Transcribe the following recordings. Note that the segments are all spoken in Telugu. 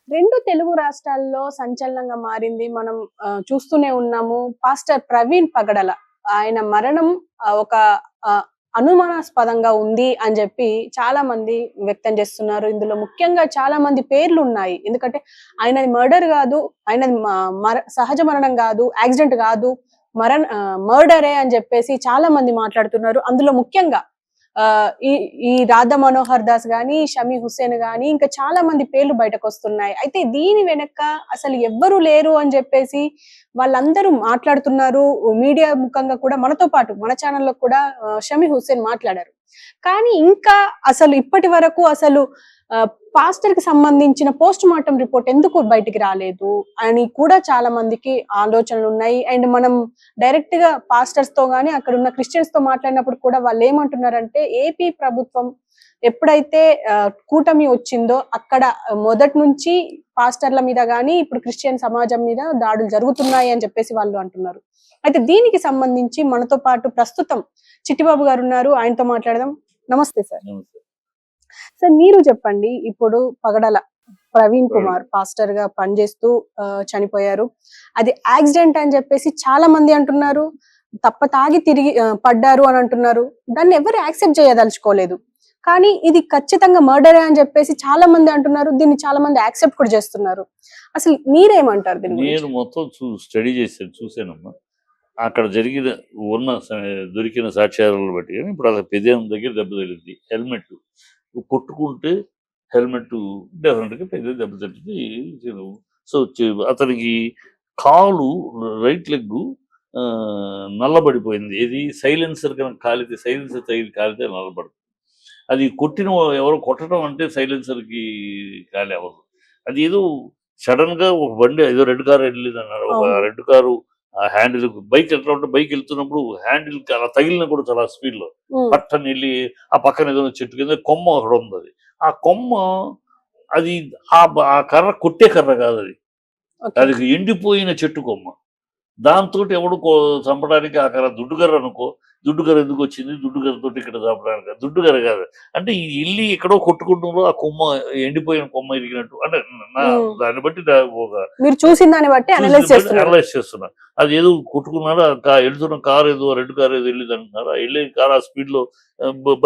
రెండు తెలుగు రాష్ట్రాల్లో సంచలనంగా మారింది. మనం చూస్తూనే ఉన్నాము. పాస్టర్ ప్రవీణ్ పగడల ఆయన మరణం ఒక ఆహ్, అనుమానాస్పదంగా ఉంది అని జెప్పి చాలా మంది వ్యక్తం చేస్తున్నారు. ఇందులో ముఖ్యంగా చాలా మంది పేర్లున్నాయి. ఎందుకంటే ఆయనది మర్డర్ గాదు. ఆయనది సహజ మరణం గాదు. యాక్సిడెంట్ గాదు. మర్డరే అని జెప్పేసి చాలా మంది మాట్లాడుతున్నారు. అందులో ముఖ్యంగా ఈ ఈ రాధా మనోహర్ దాస్ గాని, షమీ హుస్సేన్ గాని ఇంకా చాలా మంది పేర్లు బయటకొస్తున్నాయి. అయితే దీని వెనక అసలు ఎవ్వరు లేరు అని చెప్పేసి వాళ్ళందరూ మాట్లాడుతున్నారు. మీడియా ముఖంగా కూడా మనతో పాటు మన ఛానెల్‌లో కూడా షమీ హుస్సేన్ మాట్లాడారు. కానీ ఇంకా అసలు ఇప్పటి వరకు అసలు పాస్టర్‌కి సంబంధించిన పోస్ట్ మార్టం రిపోర్ట్ ఎందుకు బయటికి రాలేదు అని కూడా చాలా మందికి ఆలోచనలున్నాయి. అండ్ మనం డైరెక్ట్‌గా పాస్టర్స్‌తో గాని, అక్కడున్న క్రిస్టియన్స్‌తో మాట్లాడినప్పుడు కూడా వాళ్ళేమంటున్నారంటే, ఏపీ ప్రభుత్వం ఎప్పుడైతే కూటమి వచ్చిందో అక్కడ మొదటి నుంచి పాస్టర్ల మీద గాని, ఇప్పుడు క్రిస్టియన్ సమాజం మీద దాడులు జరుగుతున్నాయి అని చెప్పేసి వాళ్ళు అంటున్నారు. అయితే దీనికి సంబంధించి మనతో పాటు ప్రస్తుతం చిట్టిబాబు గారున్నారు. ఆయనతో మాట్లాడదాం. నమస్తే సార్. సార్ మీరు చెప్పండి. ఇప్పుడు పగడల ప్రవీణ్ కుమార్ పాస్టర్ గా పనిచేస్తూ చనిపోయారు. అది యాక్సిడెంట్ అని చెప్పేసి చాలా మంది అంటున్నారు. తాగి తిరిగి పడ్డారు అని అంటున్నారు. దాన్ని ఎవరు యాక్సెప్ట్ చేయదలుచుకోలేదు. కానీ ఇది ఖచ్చితంగా మర్డరే అని చెప్పేసి చాలా మంది అంటున్నారు. దీన్ని చాలా మంది యాక్సెప్ట్ కూడా చేస్తున్నారు. అసలు మీరేమంటారు దీన్ని? నేను మొత్తం స్టడీ చూసానమ్మా. అక్కడ దొరికిన సాక్ష్యాలను బట్టి కానీ ఇప్పుడు అలా పెదేం దగ్గర దెబ్బ తగిలింది. హెల్మెట్ కొట్టుకుంటే హెల్మెట్ డెఫినెట్గా పెద్ద దెబ్బ తగ్గింది. సో అతనికి కాలు రైట్ లెగ్ నల్లబడిపోయింది. ఇది సైలెన్సర్ కనుక సైలెన్సర్ కాలితే నల్లబడుతుంది. అది ఎవరో కొట్టడం అంటే సైలెన్సర్కి కాలి అవ్వదు. అది ఏదో సడన్ గా ఒక బండి ఏదో రెడ్ కారు వెళ్ళింది అన్నారు. ఒక రెడ్ కారు ఆ హ్యాండిల్ బైక్ ఎట్లా ఉంటే బైక్ వెళ్తున్నప్పుడు హ్యాండిల్ అలా తగిలిన కూడా చాలా స్పీడ్ లో పట్టని వెళ్ళి ఆ పక్కన ఏదో చెట్టు కింద కొమ్మ అక్కడ ఉంది. అది ఆ కొమ్మ అది ఆ కర్ర కొట్టే కర్ర కాదు, అది ఎండిపోయిన చెట్టు కొమ్మ. దాంతో ఎవడు చంపడానికి ఆ కర్ర దుడ్డుకర్ర అనుకో. దుడ్డుకర్ర ఎందుకు వచ్చింది? దుడ్డుకర్రతో ఇక్కడ చంపడానికి దుడ్డుకర్ర కాదు అంటే ఈ ఇల్లు ఎక్కడో కొట్టుకుంటున్నారో ఆ కొమ్మ ఎండిపోయిన కొమ్మ ఇరిగినట్టు అంటే దాన్ని బట్టి మీరు చూసిన దాన్ని బట్టి అనలైజ్ చేస్తున్నా. అది ఏదో కొట్టుకున్నాడు. వెళ్తున్న కారు ఏదో రెడ్ కారు ఏదో వెళ్ళింది అంటున్నారు. ఆ వెళ్ళే కారు ఆ స్పీడ్ లో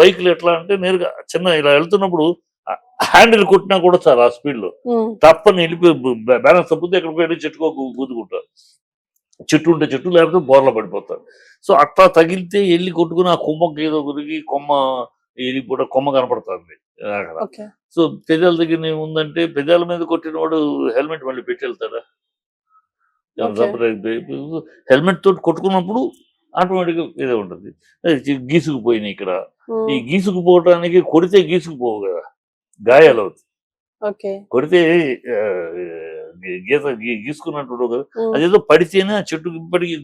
బైక్లు ఎట్లా అంటే నేరుగా చిన్న ఇలా వెళ్తున్నప్పుడు హ్యాండిల్ కొట్టినా కూడా సార్ ఆ స్పీడ్ లో తప్పని వెళ్ళిపోయి బ్యాలెన్స్ తప్పితే ఎక్కడికి వెళ్ళి చెట్టుకో గుద్దుకుంటారు. చెట్టు ఉంటే చెట్టు, లేకపోతే బోర్లో పడిపోతారు. సో అట్లా తగిలితే వెళ్ళి కొట్టుకుని ఆ కొమ్మకి ఏదో గురికి కొమ్మ వెళ్ళిపోవడం కొమ్మ కనపడుతుంది అక్కడ. సో పెదాల దగ్గర ఏముందంటే పెదాల మీద కొట్టిన వాడు హెల్మెట్ మళ్ళీ పెట్టి వెళ్తాడా? హెల్మెట్ తోటి కొట్టుకున్నప్పుడు ఆటోమేటిక్ గా ఏదో ఉంటుంది. గీసుకుపోయినాయి ఇక్కడ. ఈ గీసుకుపోవటానికి కొడితే గీసుకుపోవు కదా, గాయాలు అవుతాయి. కొడితే గీసుకున్నట్టు కదా, అదేదో పడితేనే ఆ చెట్టుకి ఇప్పటికి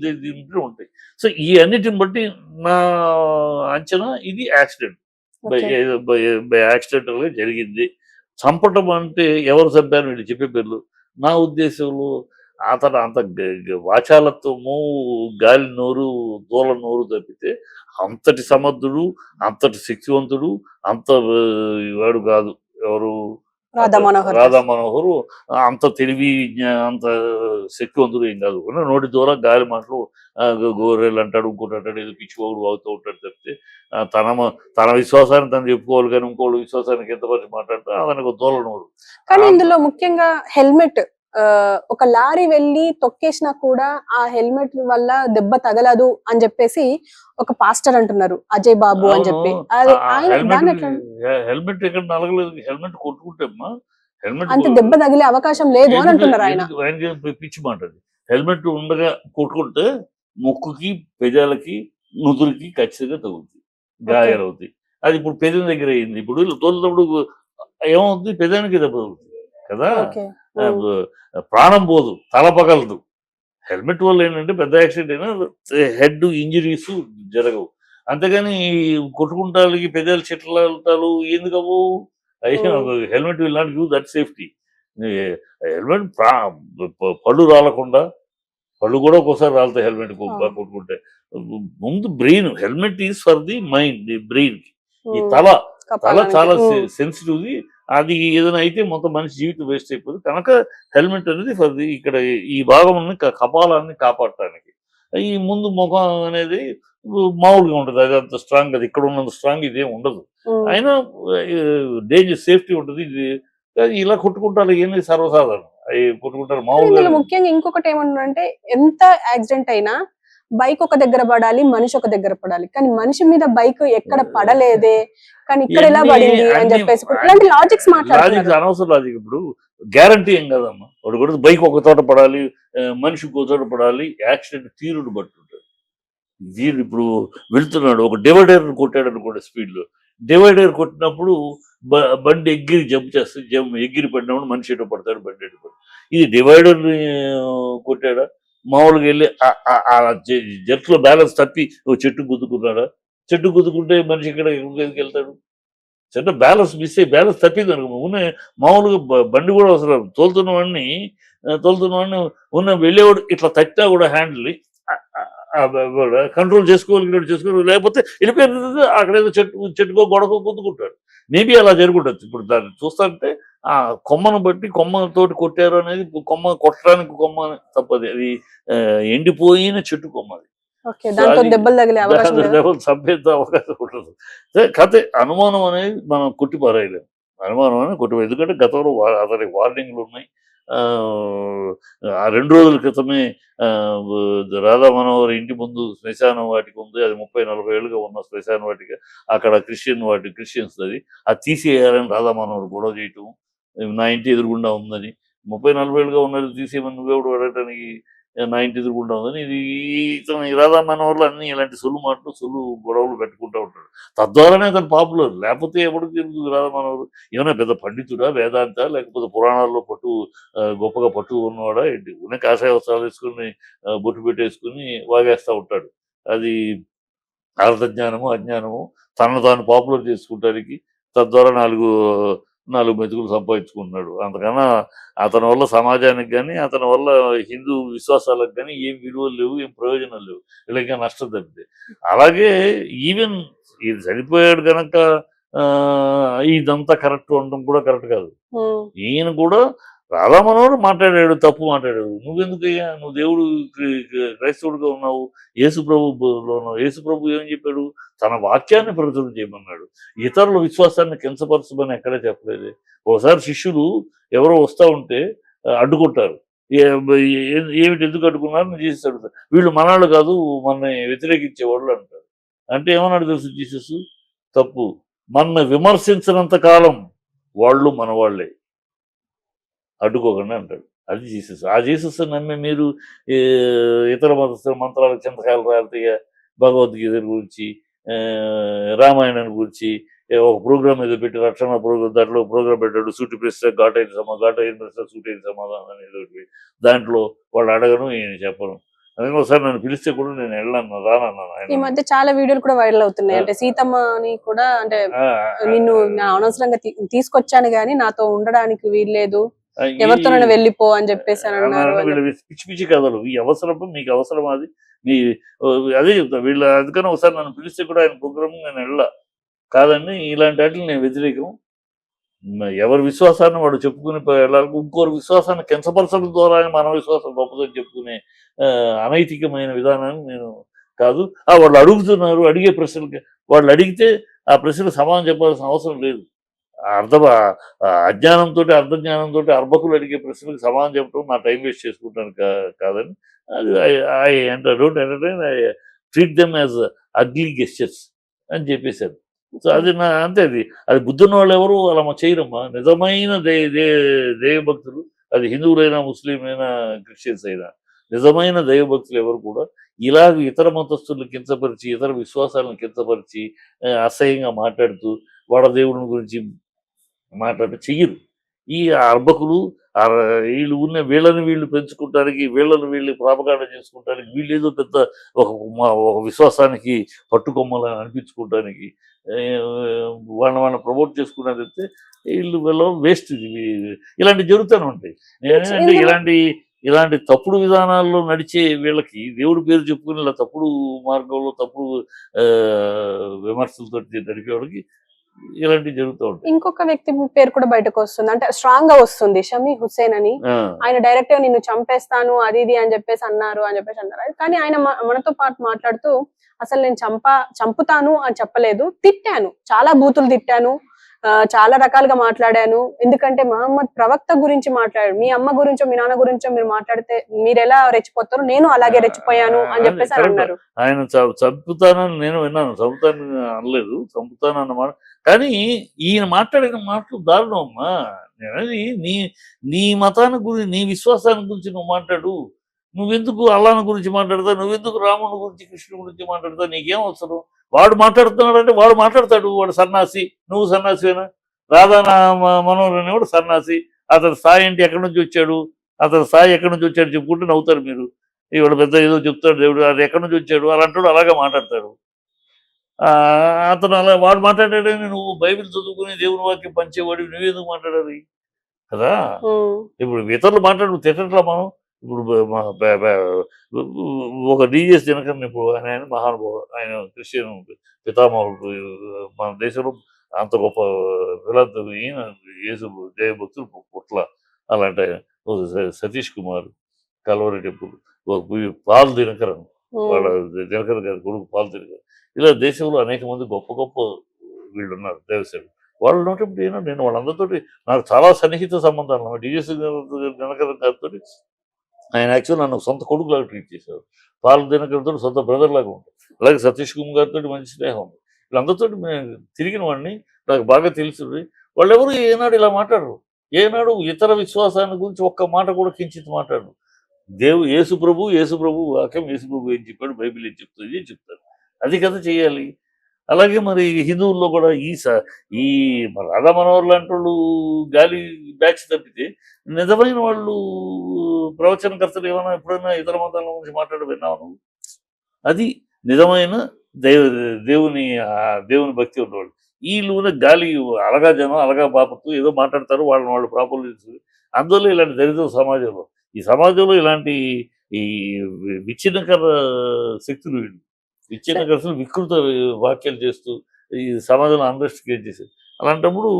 ఉంటాయి. సో ఈ అన్నిటిని బట్టి నా అంచనా ఇది యాక్సిడెంట్ యాక్సిడెంటల్ గా జరిగింది. చంపటం అంటే ఎవరు చంపారు వీళ్ళు చెప్పే పేర్లు. నా ఉద్దేశంలో అతను అంత వాచాలత్వము, గాలి నోరు, దూల నోరు తప్పితే అంతటి సమర్థుడు, అంతటి శక్తివంతుడు, అంత వాడు కాదు. ఎవరు? రాధా మనోహరు అంత తెలివి, అంత శక్తివంతుడు ఏం కాదు. నోటి ద్వారా గాలి మాటలు గోరెలు అంటాడు, ఇంకోటి అంటాడు, ఏదో పిచ్చిపోగుడు అవుతూ ఉంటాడు తప్పితే తన విశ్వాసాన్ని తను చెప్పుకోవాలి. కానీ ఇంకోటి విశ్వాసానికి ఎంత పరిచి మాట్లాడితే అతనికి దూల నోరు. కానీ ఇందులో ముఖ్యంగా హెల్మెట్ ఒక లారీ వెళ్ళి తొక్కేసినా కూడా ఆ హెల్మెట్ వల్ల దెబ్బ తగలదు అని చెప్పేసి ఒక పాస్టర్ అంటున్నారు, అజయ్ బాబు అని చెప్పి. హెల్మెట్ ఎక్కడ నలగలేదు. హెల్మెట్ కొట్టుకుంటే హెల్మెట్ అంత దెబ్బ తగిలే అవకాశం లేదు అని అంటున్నారు ఆయన. పిచ్చి మాట. హెల్మెట్ ఉండగా కొట్టుకుంటే ముక్కుకి, పెదాలకి, నుదురుకి ఖచ్చితంగా తగులుతుంది, గాయాలు అవుతాయి. అది ఇప్పుడు పెదం దగ్గర అయింది. ఇప్పుడు తోలినప్పుడు ఏమవుతుంది? పెదానికి దెబ్బ తగులుతుంది కదా, ప్రాణం పోదు, తల పగలదు. హెల్మెట్ వల్ల ఏంటంటే పెద్ద యాక్సిడెంట్ అయినా హెడ్ ఇంజరీస్ జరగవు. అంతేగాని కొట్టుకుంటాలకి పెదాలు చెట్లాలు ఎందుకు అవ్వవు? Helmet will not use that safety. Helmet పళ్ళు రాలకుండా, పళ్ళు కూడా ఒక్కోసారి రాలుతాయి హెల్మెట్ కొట్టుకుంటే. ముందు brain, helmet is for the mind, the brain కి. ఈ తల చాలా సెన్సిటివ్ది. అది ఏదైనా అయితే మొత్తం మనిషి జీవితం వేస్ట్ అయిపోతుంది కనుక హెల్మెట్ అనేది ఇక్కడ ఈ భాగం కపాలాన్ని కాపాడటానికి. ఈ ముందు ముఖం అనేది మామూలుగా ఉంటుంది, అది అంత స్ట్రాంగ్, అది ఇక్కడ ఉన్నంత స్ట్రాంగ్ ఇదేం ఉండదు. అయినా డేంజర్ సేఫ్టీ ఉంటుంది. ఇది ఇలా కొట్టుకుంటారు, ఏంది సర్వసాధారణం అవి కొట్టుకుంటారు మామూలుగా. ముఖ్యంగా ఇంకొకటి ఏమన్నా ఎంత యాక్సిడెంట్ అయినా బైక్ ఒక దగ్గర పడాలి, మనిషి ఒక దగ్గర పడాలి, కానీ మనిషి మీద బైక్ ఎక్కడ పడలేదే, కానీ ఇక్కడ ఎలా పడింది అని చెప్పేసి ఇలాంటి లాజిక్స్ మాట్లాడుతున్నారు. అనవసరం లాజిక్. ఇప్పుడు గ్యారంటీ ఏం కదమ్మా, ఒకటి కూడా బైక్ ఒక చోట పడాలి, మనిషి ఒక చోట పడాలి, యాక్సిడెంట్ తీరుడు బట్టి ఉంటుంది. వీడు ఇప్పుడు వెళ్తున్నాడు, ఒక డివైడర్ కొట్టాడు అనుకోండి స్పీడ్లో, డివైడర్ కొట్టినప్పుడు బండి ఎగిరి జంప్ చేస్తే ఎగిరి పడినప్పుడు మనిషి ఎటు పడతాడు, బండి ఎటు పడతాడు. ఇది డివైడర్ కొట్టాడా, మామూలుగా వెళ్ళి జట్లో బ్యాలెన్స్ తప్పి ఓ చెట్టు గుద్దుకున్నాడా, చెట్టు గుద్దుకుంటే మనిషి ఇక్కడ వెళ్తాడు. చెట్టు బ్యాలెన్స్ మిస్ అయ్యి బ్యాలెన్స్ తప్పింది అనుకో, మామూలుగా బండి కూడా అవసరం, తోలుతున్న వాడిని ఉన్న వెళ్ళేవాడు ఇట్లా తట్టినా కూడా హ్యాండిల్ కంట్రోల్ చేసుకోవాలి, లేకపోతే వెళ్ళిపోయింది అక్కడేదో చెట్టుకో గొడవకో గుద్దుకుంటాడు. మేబీ అలా జరుగుండొచ్చు. ఇప్పుడు దాన్ని చూస్తుంటే ఆ కొమ్మను బట్టి కొమ్మతోటి కొట్టారు అనేది, కొమ్మ కొట్టడానికి కొమ్మ తప్పది, అది ఎండిపోయిన చెట్టు కొమ్మ, అది దెబ్బలు చంపేద్ద అవకాశం ఉండదు. కథ అనుమానం అనేది మనం కొట్టిపారేయలేము, అనుమానం అనేది కొట్టిపారు. ఎందుకంటే గతంలో అతనికి వార్నింగ్లు ఉన్నాయి. ఆ 2 రోజుల క్రితమే రాధా మనోహర్ ఇంటి ముందు శ్మశానం వాటికి ఉంది, అది 30-40 ఏళ్ళుగా ఉన్న శ్మశానం వాటికి, అక్కడ క్రిస్టియన్స్ అది తీసేయాలని రాధా మనోహర్ గొడవ చేయటం, నా ఇంటి ఎదురుగుండా ఉందని, 30-40 ఏళ్ళుగా ఉన్నది తీసేయమని నువ్వెవడు అడగటానికి, నా ఇంటి ఎదురుగుండా ఉందని. ఇది ఈ రాధా మనోహర్లు అన్ని ఇలాంటి సొల్లు మాటలు సొల్లు గొడవలు పెట్టుకుంటూ ఉంటాడు. తద్వారానే అతను పాపులర్, లేకపోతే ఎవరికి తెలుసు రాధా మనోహర్ ఏమైనా పెద్ద పండితుడా, వేదాంత, లేకపోతే పురాణాల్లో గొప్పగా పట్టు ఉన్నవాడా ఏంటి, ఉన్న కాషాయ వస్త్రాలు వేసుకుని బొట్టు పెట్టేసుకుని వాగేస్తూ ఉంటాడు. అది అర్థజ్ఞానము అజ్ఞానము, తనను తాను పాపులర్ చేసుకుంటానికి, తద్వారా నాలుగు మెతుకులు సంపాదించుకుంటున్నాడు. అంతకన్నా అతని వల్ల సమాజానికి కానీ, అతని వల్ల హిందూ విశ్వాసాలకు కానీ ఏం విలువలు లేవు, ఏం ప్రయోజనాలు లేవు, వీళ్ళకి నష్టం తప్పితే. అలాగే ఈవెన్ ఇది చనిపోయాడు కనుక ఇదంతా కరెక్ట్ ఉండడం కూడా కరెక్ట్ కాదు. ఈయన కూడా రాధా మనోహర్ మాట్లాడాడు, తప్పు మాట్లాడాడు. నువ్వెందుకయ్యా, నువ్వు దేవుడు క్రైస్తవుడిగా ఉన్నావు, యేసు ప్రభులో ఉన్నావు. యేసు ప్రభు ఏం చెప్పాడు, తన వాక్యాన్ని ప్రచురణ చేయమన్నాడు, ఇతరుల విశ్వాసాన్ని కించపరచమని ఎక్కడే చెప్పలేదు. ఒకసారి శిష్యులు ఎవరో వస్తూ ఉంటే అడ్డుకుంటారు, ఏమిటి ఎందుకు అడ్డుకున్నారు నేను జీసస్ అడుగుతారు, వీళ్ళు మనవాళ్ళు కాదు, మన వ్యతిరేకించేవాళ్ళు అంటారు. అంటే ఏమన్నాడు తెలుసు జీసస్, తప్పు, మన విమర్శించినంత కాలం వాళ్ళు మనవాళ్లే, అడ్డుకోకుండా అంటాడు. అది జీసస్. ఆ జీసస్ నమ్మి మీరు ఇతర మతస్థుల మంత్రాలు చింతకాయలు రాలితయ్య, భగవద్గీత గురించి, రామాయణాన్ని గురించి ఒక ప్రోగ్రామ్ ఏదో పెట్టి, రక్షణ ప్రోగ్రామ్, దాంట్లో ప్రోగ్రామ్ పెట్టాడు, సూటి ప్రశ్న ఘాటైన ప్రశ్న సూటైన సమాధానం ఏదో, దాంట్లో వాళ్ళు అడగను, నేను చెప్పను. అందుకని ఒకసారి నన్ను పిలిస్తే కూడా నేను వెళ్ళాను, రానన్నాను. ఈ మధ్య చాలా వీడియోలు కూడా వైరల్ అవుతున్నాయి, అంటే సీతమ్మని కూడా, అంటే నిన్ను అనవసరంగా తీసుకొచ్చాను గానీ నాతో ఉండడానికి వీల్లేదు, ఎవరితో వెళ్ళిపో అని చెప్పేసి అన్నారు. పిచ్చి పిచ్చి కథలు, ఈ అవసరం మీకు అవసరం, అది మీ అదే చెప్తా వీళ్ళు. అందుకని ఒకసారి నన్ను పిలిస్తే కూడా ఆయన ప్రోగ్రామ్ నేను వెళ్ళా, కాదండి ఇలాంటి వాటిని నేను వ్యతిరేకం. ఎవరి విశ్వాసాన్ని వాడు చెప్పుకుని వెళ్ళాలి, ఇంకోరు విశ్వాసాన్ని కించపరచడం ద్వారా మన విశ్వాసం గొప్పదని చెప్పుకునే అనైతికమైన విధానాన్ని నేను కాదు. వాళ్ళు అడుగుతున్నారు, అడిగే ప్రశ్నలకి వాళ్ళు అడిగితే ఆ ప్రశ్నకు సమాధానం చెప్పాల్సిన అవసరం లేదు. అజ్ఞానంతో అర్ధజ్ఞానంతో అర్భకులు అడిగే ప్రశ్నలకు సమాధానం చెప్పడం నా టైం వేస్ట్ చేసుకుంటాను కాదని, అది I don't entertain, I treat them as ugly gestures అని చెప్పేశారు. సో అది అంతే, అది బుద్ధున్న వాళ్ళు ఎవరు అలా చేయరమ్మా. నిజమైన దైవభక్తులు, అది హిందువులైనా ముస్లింలైనా క్రిస్టియన్స్ అయినా, నిజమైన దైవభక్తులు ఎవరు కూడా ఇలాగ ఇతర మతస్థులను కించపరిచి, ఇతర విశ్వాసాలను కించపరిచి, అసహ్యంగా మాట్లాడుతూ వాళ్ళ దేవుని గురించి చెయ్యరు. ఈ అర్భకులు వీళ్ళు వీళ్ళని వీళ్ళు పెంచుకుంటానికి, వీళ్ళు ప్రాపగాండ చేసుకుంటానికి, వీళ్ళు ఏదో పెద్ద ఒక విశ్వాసానికి పట్టుకొమ్మలని అనిపించుకోవడానికి, వాళ్ళని ప్రమోట్ చేసుకున్నదైతే వీళ్ళు వేస్ట్. ఇలాంటి జరుగుతూనే ఉంటాయి. నేనంటే ఇలాంటి తప్పుడు విధానాల్లో నడిచే వీళ్ళకి, దేవుడి పేరు చెప్పుకుని ఇలా తప్పుడు మార్గంలో తప్పుడు విమర్శలతో నడిపే వాళ్ళకి ఇలాంటివి జరుగుతూ ఉంటాయి. ఇంకొక వ్యక్తి పేరు కూడా బయటకు వస్తుంది, అంటే స్ట్రాంగ్ గా వస్తుంది, షమీ హుస్సేన్ అని. ఆ, ఆయన డైరెక్ట్ గా నిన్ను చంపేస్తాను అది ఇది అని చెప్పేసి అన్నారు. కానీ ఆయన మనతో పాటు మాట్లాడుతూ అసలు నేను చంపుతాను అని చెప్పలేదు, తిట్టాను, చాలా బూతులు తిట్టాను, చాలా రకాలుగా మాట్లాడాను. ఎందుకంటే మహమ్మద్ ప్రవక్త గురించి మాట్లాడాడు, మీ అమ్మ గురించో మీ నాన్న గురించో మీరు మాట్లాడితే మీరు ఎలా రెచ్చిపోతారో నేను అలాగే రెచ్చిపోయాను అని చెప్పేసి అని అన్నారు. ఆయన చంపుతానని నేను విన్నాను, చంపుతాను అనలేదు, చంపుతాను అన్నమాట. కానీ ఈయన మాట్లాడిన మాటలు దారుణం అమ్మా. నేనది నీ నీ మతాన్ని గురించి, నీ విశ్వాసాన్ని గురించి నువ్వు మాట్లాడు. నువ్వెందుకు అల్లాహ్ గురించి మాట్లాడతావు, నువ్వెందుకు రాముని గురించి కృష్ణుడి గురించి మాట్లాడతావు, నీకేం అవసరం? వాడు మాట్లాడుతున్నాడంటే వాడు మాట్లాడతాడు, వాడు సన్నాసి, నువ్వు సన్నాసివేనా? రాధా మనోహర్ అనేవాడు సన్నాసి, అతని స్థాయి ఏంటి, ఎక్కడి నుంచి వచ్చాడు, అతని స్థాయి ఎక్కడి నుంచి వచ్చాడు చెప్పుకుంటే నవ్వుతారు మీరు. ఇవాడు పెద్ద ఏదో చెప్తాడు దేవుడు, అది ఎక్కడి నుంచి వచ్చాడు అలాంటాడు, అలాగే మాట్లాడతాడు. అతను అలా వాడు మాట్లాడాడని నువ్వు బైబిల్ చదువుకుని దేవుని వాక్యం పంచేవాడు, నువ్వెందుకు మాట్లాడాలి కదా? ఇప్పుడు ఇతరులు మాట్లాడు తిట్టట్లా మనం. ఇప్పుడు ఒక డిఎస్ దినకరన్, ఇప్పుడు ఆయన మహానుభావుడు, ఆయన క్రిస్టియన్ పితామహుడు, మన దేశంలో అంత గొప్ప విలాంతులు, ఈయన యేసు జయభక్తులు పుట్ల. అలాంటి ఆయన సతీష్ కుమార్ కల్వరి టెంపుల్, పాల్ దినకరన్, వాళ్ళ దినకరన్ గారి కొడుకు పాల్ దినకరన్. ఇలా దేశంలో అనేక మంది గొప్ప గొప్ప వీళ్ళు ఉన్నారు దేవసేవులు. వాళ్ళు ఉన్నప్పుడు నేను వాళ్ళందరితో నాకు చాలా సన్నిహిత సంబంధాలు అన్నమాట. డిఎస్ దినకరన్ గారితో ఆయన యాక్చువల్ నన్ను సొంత కొడుకులాగా ట్రీట్ చేశారు. పాల్ దినకరన్తో సొంత బ్రదర్ లాగా ఉంటారు. అలాగే సతీష్ కుమార్ గారితో మంచి స్నేహం ఉంది. వీళ్ళందరితో నేను తిరిగిన వాడిని, నాకు బాగా తెలుసు. వాళ్ళెవరు ఏనాడు ఇలా మాట్లాడరు, ఏనాడు ఇతర విశ్వాసాన్ని గురించి ఒక్క మాట కూడా కించిత్ మాట్లాడరు. యేసు ప్రభు వాక్యం, యేసు ప్రభు ఏం చెప్పాడు, బైబిల్ ఏం చెప్తుంది ఏం చెప్తారు, అది కదా చేయాలి. అలాగే మరి హిందువుల్లో కూడా ఈ రాధా మనోహర్ లాంటి వాళ్ళు గాలి బ్యాచ్ తప్పితే నిజమైన వాళ్ళు ప్రవచనకర్తలు ఏమైనా ఎప్పుడైనా ఇతర మతాల గురించి మాట్లాడి విన్నావు నువ్వు? అది నిజమైన దేవుని దేవుని భక్తి ఉన్నవాళ్ళు. వీళ్ళు గాలి అలగా జనం, అలగా బాపత్తు ఏదో మాట్లాడతారు, వాళ్ళని వాళ్ళు ప్రాపర్లు. అందువల్ల ఇలాంటి దరిద్ర సమాజంలో, ఈ సమాజంలో ఇలాంటి ఈ విచ్ఛిన్నకర శక్తులు, వీళ్ళు విచ్ఛిన్నకర వికృత వాక్యాలు చేస్తూ ఈ సమాజంలో అన్రెస్ట్ క్రియేట్ చేసేది. అలాంటప్పుడు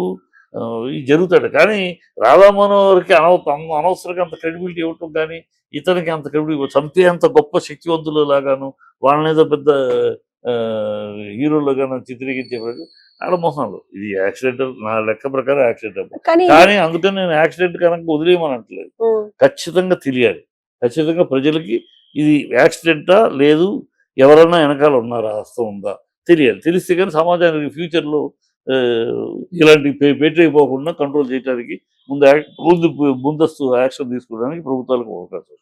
ఇది జరుగుతాడు. కానీ రాధా మనోహర్కి అనవసరంగా అంత క్రెడిబిలిటీ ఇవ్వటం, కానీ ఇతనికి అంత క్రెడిబిలిటీ చంపే అంత గొప్ప శక్తివంతులు లాగాను, వాళ్ళనేదో పెద్ద హీరోలుగాను చిత్రీకరించే వాళ్ళ మొహంలో ఇది యాక్సిడెంటల్, నా లెక్క ప్రకారం యాక్సిడెంటల్. కానీ అందుకని నేను యాక్సిడెంట్ కనుక వదిలేయమనట్లేదు, ఖచ్చితంగా తెలియాలి. ఖచ్చితంగా ప్రజలకి ఇది యాక్సిడెంటా లేదు, ఎవరన్నా వెనకాల ఉన్నారా, హస్తం ఉందా తెలియాలి. తెలిస్తే కానీ సమాజానికి ఫ్యూచర్లో ఇలాంటి పెట్టైపోకుండా కంట్రోల్ చేయడానికి ముందస్తు యాక్షన్ తీసుకోవడానికి ప్రభుత్వాలకు అవకాశం.